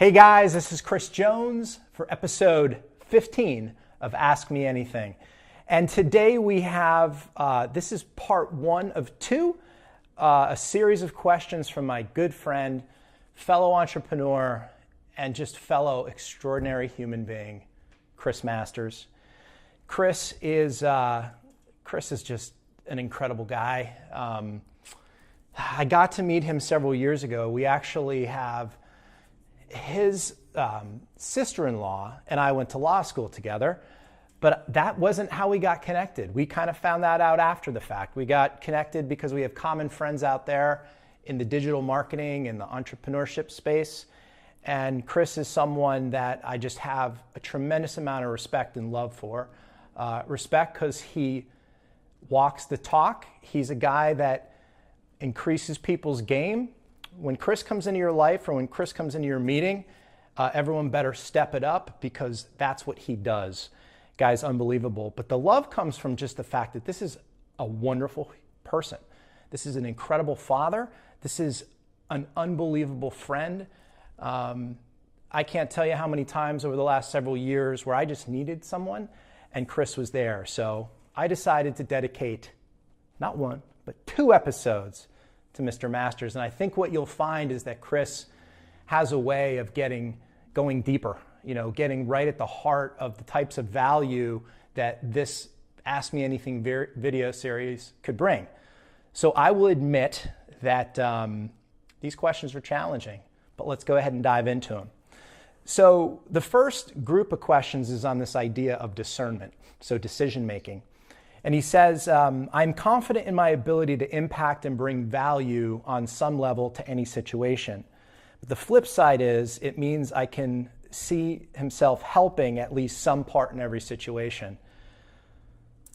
Hey guys, this is Kris Jones for episode 15 of Ask Me Anything. And today we have, this is part one of two, a series of questions from my good friend, fellow entrepreneur, and just fellow extraordinary human being, Chris Masters. Chris is just an incredible guy. I got to meet him several years ago. We actually have his sister-in-law and I went to law school together, but that wasn't how we got connected. We kind of found that out after the fact. We got connected because we have common friends out there in the digital marketing and the entrepreneurship space. And Chris is someone that I just have a tremendous amount of respect and love for. Respect because he walks the talk. He's a guy that increases people's game. When Chris comes into your life or when Chris comes into your meeting, everyone better step it up because that's what he does. Guy's unbelievable. But the love comes from just the fact that this is a wonderful person. This is an incredible father. This is an unbelievable friend. I can't tell you how many times over the last several years where I just needed someone and Chris was there. So I decided to dedicate not one, but two episodes to Mr. Masters. And I think what you'll find is that Chris has a way of going deeper, getting right at the heart of the types of value that this Ask Me Anything video series could bring. So I will admit that these questions are challenging, but let's go ahead and dive into them. So the first group of questions is on this idea of discernment, so decision making. And he says, I'm confident in my ability to impact and bring value on some level to any situation. But the flip side is it means I can see himself helping at least some part in every situation.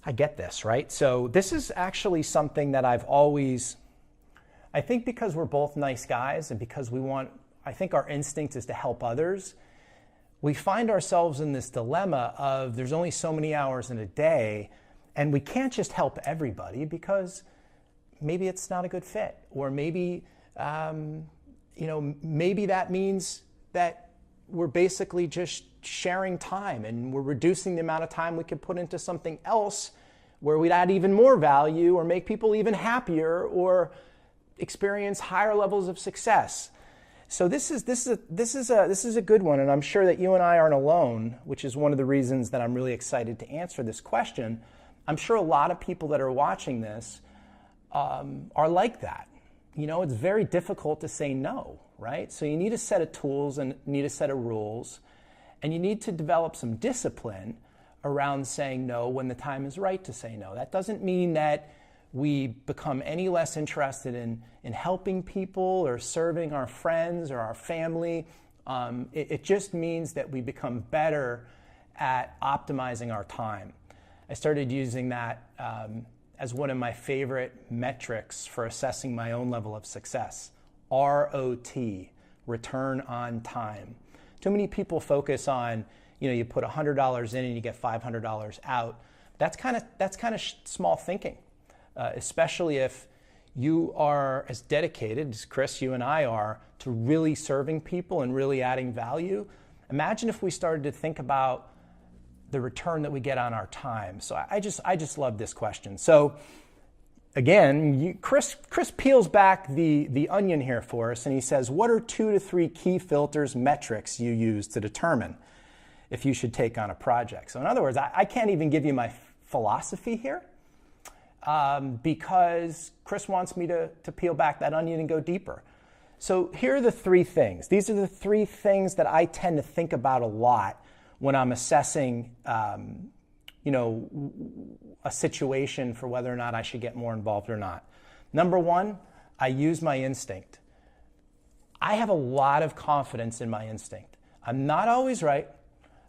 I get this, right? So this is actually something that I've always, I think because we're both nice guys and because I think our instinct is to help others, we find ourselves in this dilemma of there's only so many hours in a day. And we can't just help everybody because maybe it's not a good fit, or maybe, maybe that means that we're basically just sharing time and we're reducing the amount of time we could put into something else where we'd add even more value or make people even happier or experience higher levels of success. So this is a good one, and I'm sure that you and I aren't alone, which is one of the reasons that I'm really excited to answer this question. I'm sure a lot of people that are watching this are like that. It's very difficult to say no, right? So you need a set of tools and need a set of rules, and you need to develop some discipline around saying no when the time is right to say no. That doesn't mean that we become any less interested in helping people or serving our friends or our family. It just means that we become better at optimizing our time. I started using that as one of my favorite metrics for assessing my own level of success. ROT, return on time. Too many people focus on, you put $100 in and you get $500 out. That's kind of small thinking, especially if you are as dedicated as Chris, you and I are, to really serving people and really adding value. Imagine if we started to think about the return that we get on our time. So I just love this question. So again, Chris peels back the onion here for us, and he says, what are 2 to 3 key filters, metrics you use to determine if you should take on a project? So in other words, I can't even give you my philosophy here because Chris wants me to peel back that onion and go deeper. So here are the 3 things. These are the 3 things that I tend to think about a lot when I'm assessing, a situation for whether or not I should get more involved or not. Number 1, I use my instinct. I have a lot of confidence in my instinct. I'm not always right,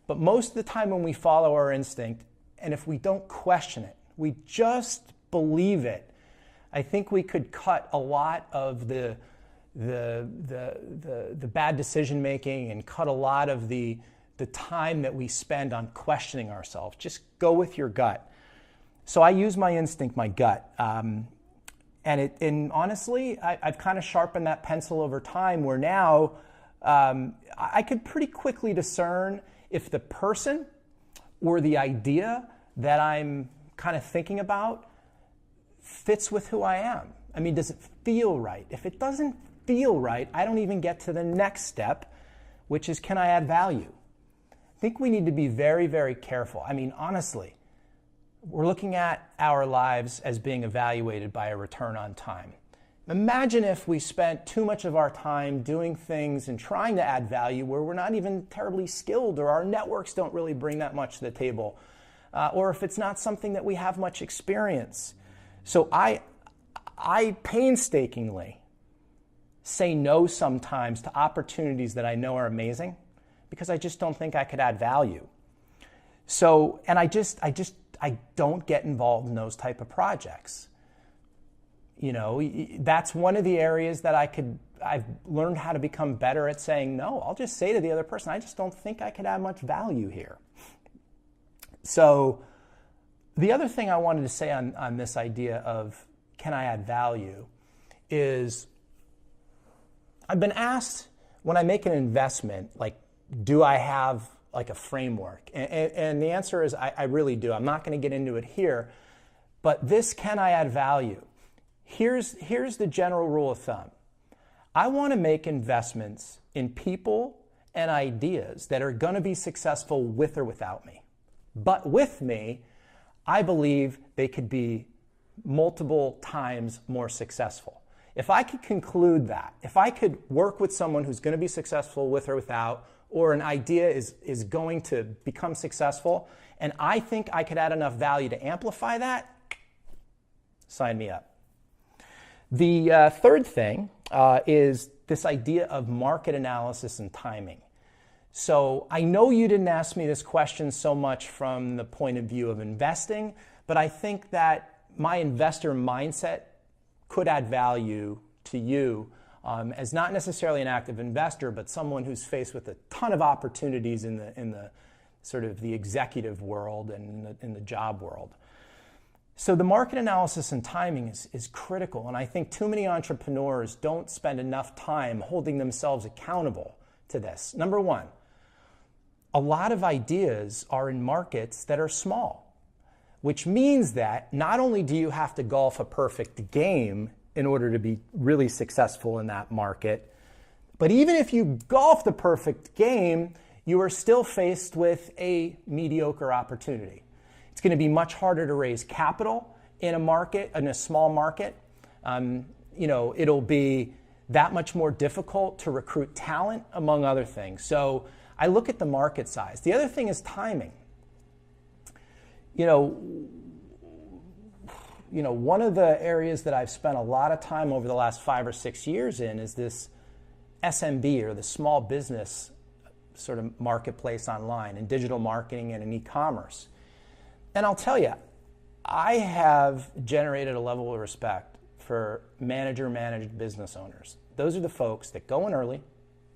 but most of the time when we follow our instinct, and if we don't question it, we just believe it, I think we could cut a lot of the bad decision making and cut a lot of the time that we spend on questioning ourselves. Just go with your gut. So I use my instinct, my gut. And honestly, I've kind of sharpened that pencil over time where now I could pretty quickly discern if the person or the idea that I'm kind of thinking about fits with who I am. I mean, does it feel right? If it doesn't feel right, I don't even get to the next step, which is, can I add value? I think we need to be very, very careful. I mean, honestly, we're looking at our lives as being evaluated by a return on time. Imagine if we spent too much of our time doing things and trying to add value where we're not even terribly skilled, or our networks don't really bring that much to the table, or if it's not something that we have much experience. So I painstakingly say no sometimes to opportunities that I know are amazing because I just don't think I could add value. So, and I don't get involved in those type of projects. You know, that's one of the areas that I've learned how to become better at saying no. I'll just say to the other person, I just don't think I could add much value here. So the other thing I wanted to say on this idea of can I add value is I've been asked when I make an investment, like, do I have like a framework? And the answer is I really do. I'm not going to get into it here, but this can I add value? Here's the general rule of thumb. I want to make investments in people and ideas that are going to be successful with or without me. But with me, I believe they could be multiple times more successful. If I could conclude that, if I could work with someone who's going to be successful with or without, or an idea is going to become successful, and I think I could add enough value to amplify that, sign me up. The third thing is this idea of market analysis and timing. So I know you didn't ask me this question so much from the point of view of investing, but I think that my investor mindset could add value to you as not necessarily an active investor, but someone who's faced with a ton of opportunities in the sort of the executive world and in the job world. So the market analysis and timing is critical, and I think too many entrepreneurs don't spend enough time holding themselves accountable to this. Number one, a lot of ideas are in markets that are small, which means that not only do you have to golf a perfect game in order to be really successful in that market, but even if you golf the perfect game, you are still faced with a mediocre opportunity. It's going to be much harder to raise capital in a market, in a small market. It'll be that much more difficult to recruit talent, among other things. So I look at the market size. The other thing is timing. One of the areas that I've spent a lot of time over the last 5 or 6 years in is this SMB, or the small business sort of marketplace online, in digital marketing and in e-commerce. And I'll tell you, I have generated a level of respect for manager-managed business owners. Those are the folks that go in early,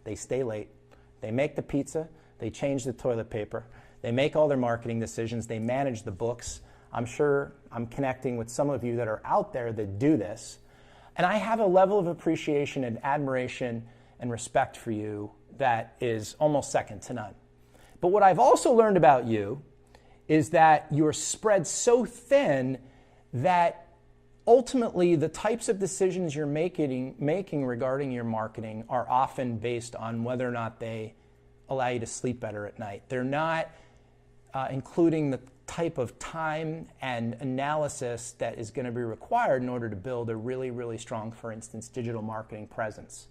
they stay late, they make the pizza, they change the toilet paper, they make all their marketing decisions, they manage the books. I'm sure I'm connecting with some of you that are out there that do this. And I have a level of appreciation and admiration and respect for you that is almost second to none. But what I've also learned about you is that you're spread so thin that ultimately the types of decisions you're making regarding your marketing are often based on whether or not they allow you to sleep better at night. They're not including the type of time and analysis that is going to be required in order to build a really, really strong, for instance, digital marketing presence.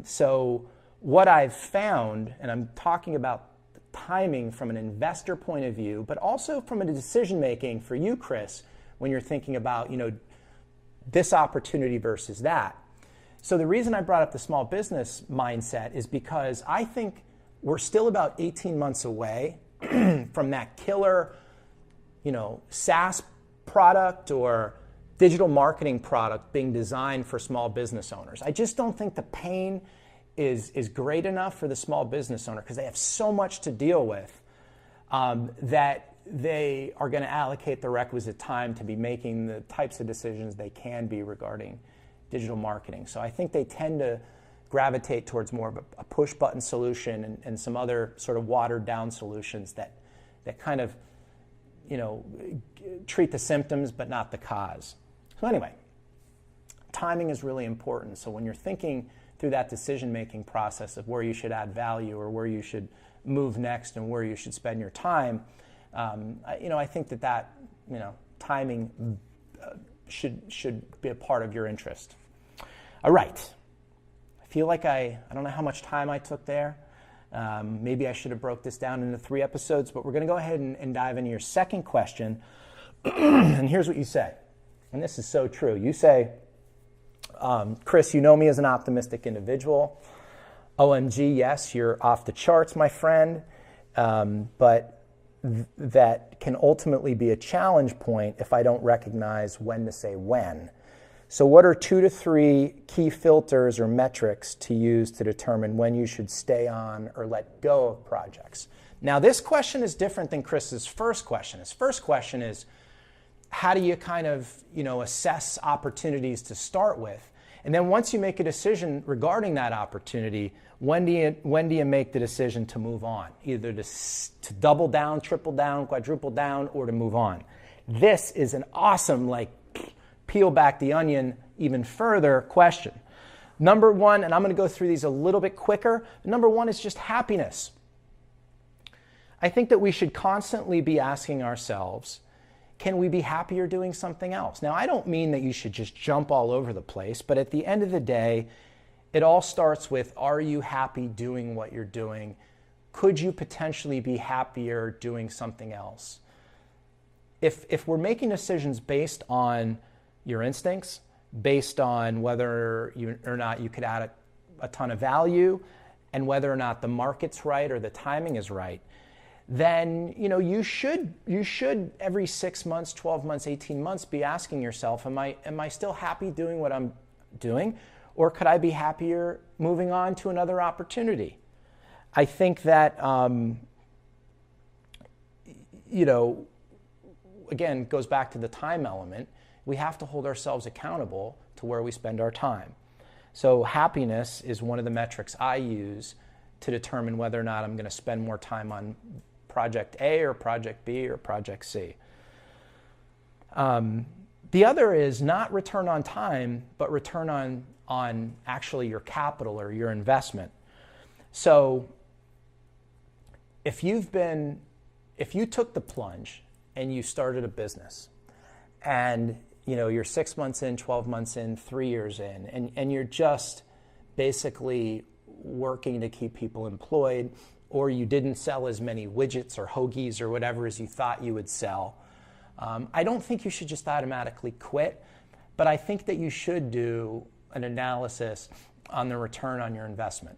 So what I've found, and I'm talking about timing from an investor point of view, but also from a decision making for you, Kris, when you're thinking about, this opportunity versus that. So the reason I brought up the small business mindset is because I think we're still about 18 months away from that killer, SaaS product or digital marketing product being designed for small business owners. I just don't think the pain is great enough for the small business owner because they have so much to deal with that they are going to allocate the requisite time to be making the types of decisions they can be regarding digital marketing. So I think they tend to gravitate towards more of a push button solution and some other sort of watered down solutions that kind of, treat the symptoms but not the cause. So anyway, timing is really important. So when you're thinking through that decision-making process of where you should add value or where you should move next and where you should spend your time, I think that timing should be a part of your interest. All right. I feel like I don't know how much time I took there. Maybe I should have broke this down into 3 episodes, but we're going to go ahead and dive into your second question. And here's what you say. And this is so true. You say, Kris, you know me as an optimistic individual. OMG, yes, you're off the charts, my friend. But that can ultimately be a challenge point if I don't recognize when to say when. So what are 2 to 3 key filters or metrics to use to determine when you should stay on or let go of projects? Now, this question is different than Kris's first question. His first question is, how do you kind of, assess opportunities to start with? And then once you make a decision regarding that opportunity, when do you make the decision to move on? Either to double down, triple down, quadruple down, or to move on. This is an awesome, peel back the onion even further question. Number 1, and I'm going to go through these a little bit quicker. Number 1 is just happiness. I think that we should constantly be asking ourselves, can we be happier doing something else? Now, I don't mean that you should just jump all over the place, but at the end of the day, it all starts with, are you happy doing what you're doing? Could you potentially be happier doing something else? If we're making decisions based on your instincts, based on whether or not you could add a ton of value, and whether or not the market's right or the timing is right, then you should every 6 months, 12 months, 18 months be asking yourself, am I still happy doing what I'm doing, or could I be happier moving on to another opportunity? I think that again, goes back to the time element. We have to hold ourselves accountable to where we spend our time. So happiness is one of the metrics I use to determine whether or not I'm going to spend more time on project A or project B or project C. The other is not return on time, but return on actually your capital or your investment. So if you took the plunge and you started a business and you're 6 months in, 12 months in, 3 years in, and you're just basically working to keep people employed, or you didn't sell as many widgets or hoagies or whatever as you thought you would sell, I don't think you should just automatically quit, but I think that you should do an analysis on the return on your investment.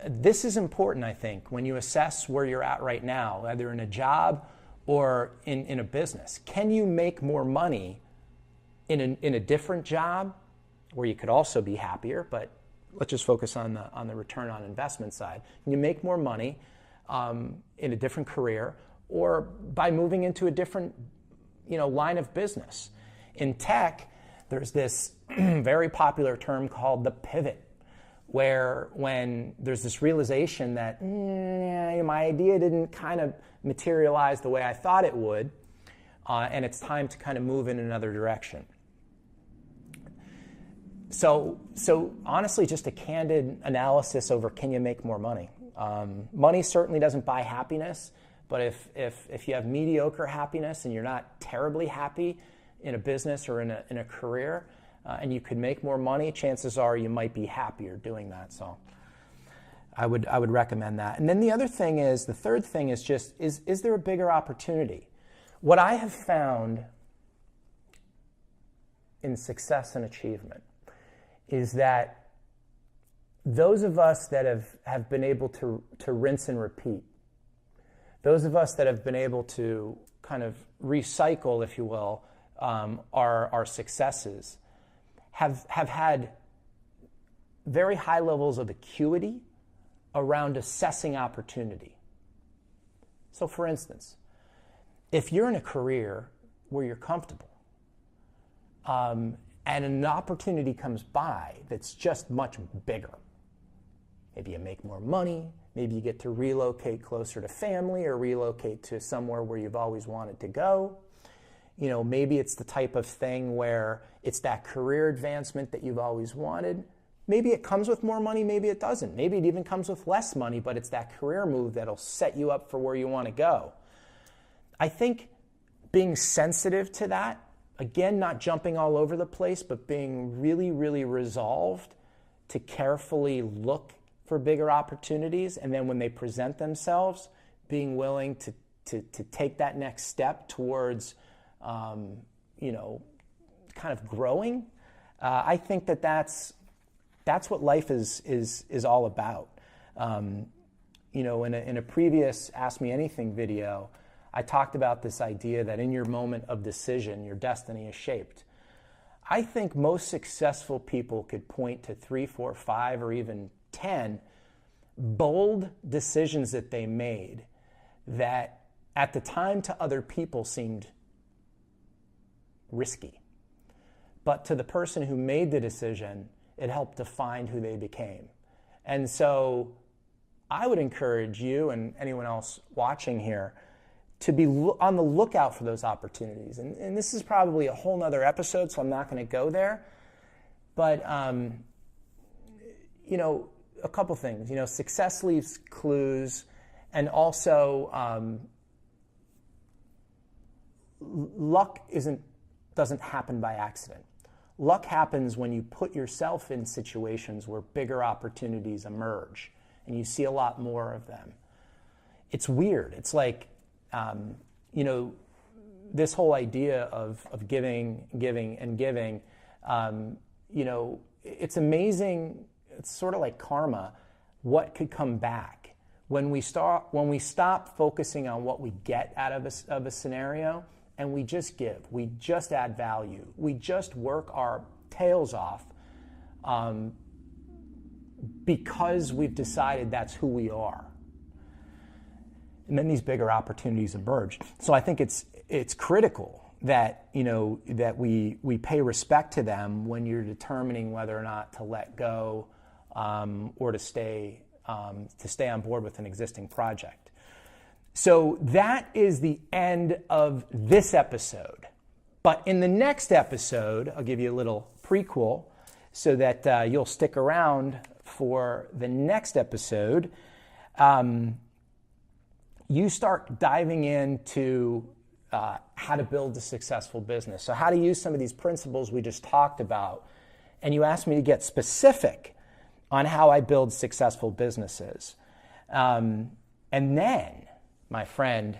This is important, I think, when you assess where you're at right now, either in a job or in a business. Can you make more money in a different job where you could also be happier, but let's just focus on the return on investment side. Can you make more money in a different career or by moving into a different line of business? In tech, there's this very popular term called the pivot, where when there's this realization that my idea didn't kind of materialize the way I thought it would, and it's time to kind of move in another direction. So honestly, just a candid analysis over, can you make more money? Money certainly doesn't buy happiness, but if you have mediocre happiness and you're not terribly happy in a business or in a career, and you could make more money, chances are you might be happier doing that. So I would recommend that. And then the third thing is just, is there a bigger opportunity? What I have found in success and achievement is that those of us that have been able to rinse and repeat, those of us that have been able to kind of recycle, if you will, our successes, have had very high levels of acuity around assessing opportunity. So for instance, if you're in a career where you're comfortable, and an opportunity comes by that's just much bigger, Maybe you make more money. Maybe you get to relocate closer to family or relocate to somewhere where you've always wanted to go. You know, maybe it's the type of thing where it's that career advancement that you've always wanted. Maybe it comes with more money, maybe it doesn't. Maybe it even comes with less money, but it's that career move that'll set you up for where you want to go. I think being sensitive to that, again, not jumping all over the place, but being really, really resolved to carefully look for bigger opportunities, and then when they present themselves, being willing to take that next step towards, you know, kind of growing. I think that's what life is all about. You know, in a previous Ask Me Anything video, I talked about this idea that in your moment of decision, your destiny is shaped. I think most successful people could point to 3, 4, 5, or even 10 bold decisions that they made that at the time to other people seemed risky. But to the person who made the decision, it helped define who they became. And so I would encourage you and anyone else watching here to be on the lookout for those opportunities. And this is probably a whole nother episode, so I'm not going to go there. But, you know, a couple things. You know, success leaves clues, and also luck doesn't happen by accident. Luck happens when you put yourself in situations where bigger opportunities emerge, and you see a lot more of them. It's weird. It's like, you know, this whole idea of giving, and giving, you know, it's amazing. It's sort of like karma, what could come back. When we stop focusing on what we get out of a scenario, and we just give, we just add value, we just work our tails off because we've decided that's who we are. And then these bigger opportunities emerge. So I think it's critical that, you know, that we pay respect to them when you're determining whether or not to let go or to stay on board with an existing project. So that is the end of this episode. But in the next episode, I'll give you a little prequel so that you'll stick around for the next episode. You start diving into how to build a successful business. So how to use some of these principles we just talked about. And you asked me to get specific on how I build successful businesses. And then, my friend,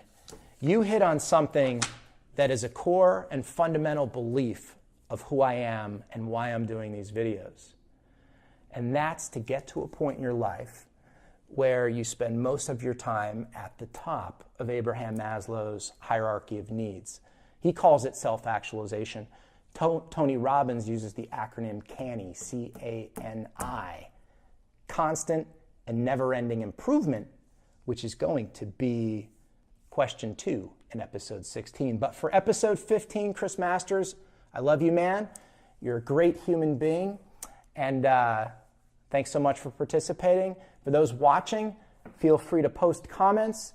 you hit on something that is a core and fundamental belief of who I am and why I'm doing these videos. And that's to get to a point in your life where you spend most of your time at the top of Abraham Maslow's hierarchy of needs. He calls it self-actualization. Tony Robbins uses the acronym CANI, C-A-N-I, constant and never-ending improvement, which is going to be question 2 in episode 16. But for episode 15, Chris Masters, I love you, man. You're a great human being. And thanks so much for participating. For those watching, feel free to post comments.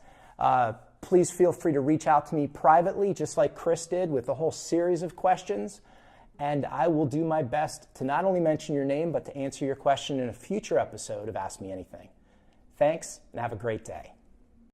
Please feel free to reach out to me privately, just like Chris did with a whole series of questions. And I will do my best to not only mention your name, but to answer your question in a future episode of Ask Me Anything. Thanks, and have a great day.